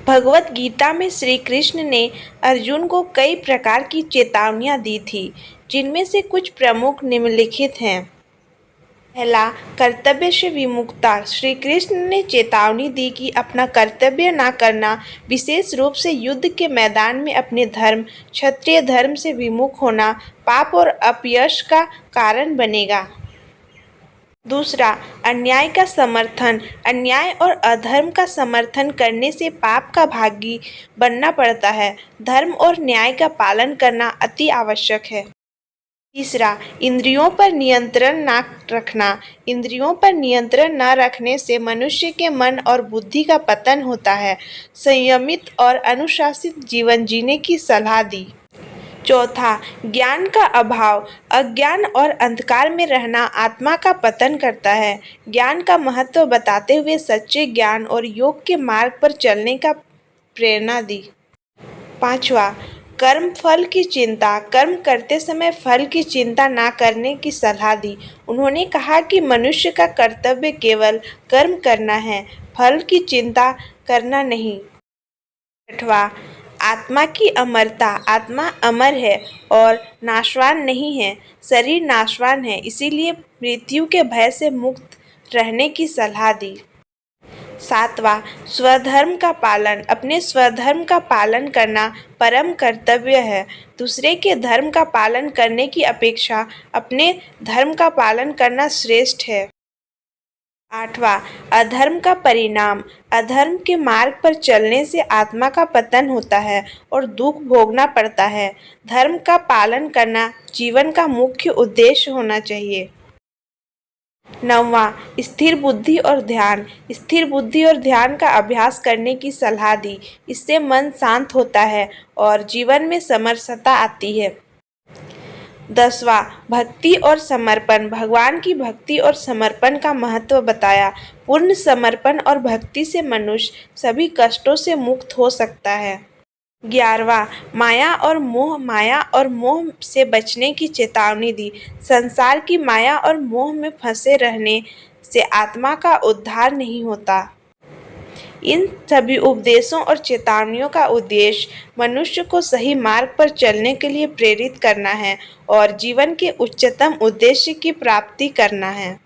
भगवत गीता में श्री कृष्ण ने अर्जुन को कई प्रकार की चेतावनियां दी थी, जिनमें से कुछ प्रमुख निम्नलिखित हैं। पहला, कर्तव्य से विमुखता। श्री कृष्ण ने चेतावनी दी कि अपना कर्तव्य न करना, विशेष रूप से युद्ध के मैदान में अपने धर्म, क्षत्रिय धर्म से विमुख होना, पाप और अपयश का कारण बनेगा। दूसरा, अन्याय का समर्थन। अन्याय और अधर्म का समर्थन करने से पाप का भागी बनना पड़ता है। धर्म और न्याय का पालन करना अति आवश्यक है। तीसरा, इंद्रियों पर नियंत्रण न रखना। इंद्रियों पर नियंत्रण न रखने से मनुष्य के मन और बुद्धि का पतन होता है। संयमित और अनुशासित जीवन जीने की सलाह दी। चौथा, ज्ञान का अभाव। अज्ञान और अंधकार में रहना आत्मा का पतन करता है। ज्ञान का महत्व बताते हुए सच्चे ज्ञान और योग के मार्ग पर चलने का प्रेरणा दी। पांचवा, कर्म फल की चिंता। कर्म करते समय फल की चिंता ना करने की सलाह दी। उन्होंने कहा कि मनुष्य का कर्तव्य केवल कर्म करना है, फल की चिंता करना नहीं। छठवां, आत्मा की अमरता। आत्मा अमर है और नाशवान नहीं है। शरीर नाशवान है, इसीलिए मृत्यु के भय से मुक्त रहने की सलाह दी। सातवां, स्वधर्म का पालन। अपने स्वधर्म का पालन करना परम कर्तव्य है। दूसरे के धर्म का पालन करने की अपेक्षा अपने धर्म का पालन करना श्रेष्ठ है। आठवां, अधर्म का परिणाम। अधर्म के मार्ग पर चलने से आत्मा का पतन होता है और दुख भोगना पड़ता है। धर्म का पालन करना जीवन का मुख्य उद्देश्य होना चाहिए। नौवां, स्थिर बुद्धि और ध्यान। स्थिर बुद्धि और ध्यान का अभ्यास करने की सलाह दी। इससे मन शांत होता है और जीवन में समरसता आती है। 10वां, भक्ति और समर्पण। भगवान की भक्ति और समर्पण का महत्व बताया। पूर्ण समर्पण और भक्ति से मनुष्य सभी कष्टों से मुक्त हो सकता है। 11वां, माया और मोह। माया और मोह से बचने की चेतावनी दी। संसार की माया और मोह में फंसे रहने से आत्मा का उद्धार नहीं होता। इन सभी उपदेशों और चेतावनियों का उद्देश्य मनुष्य को सही मार्ग पर चलने के लिए प्रेरित करना है और जीवन के उच्चतम उद्देश्य की प्राप्ति करना है।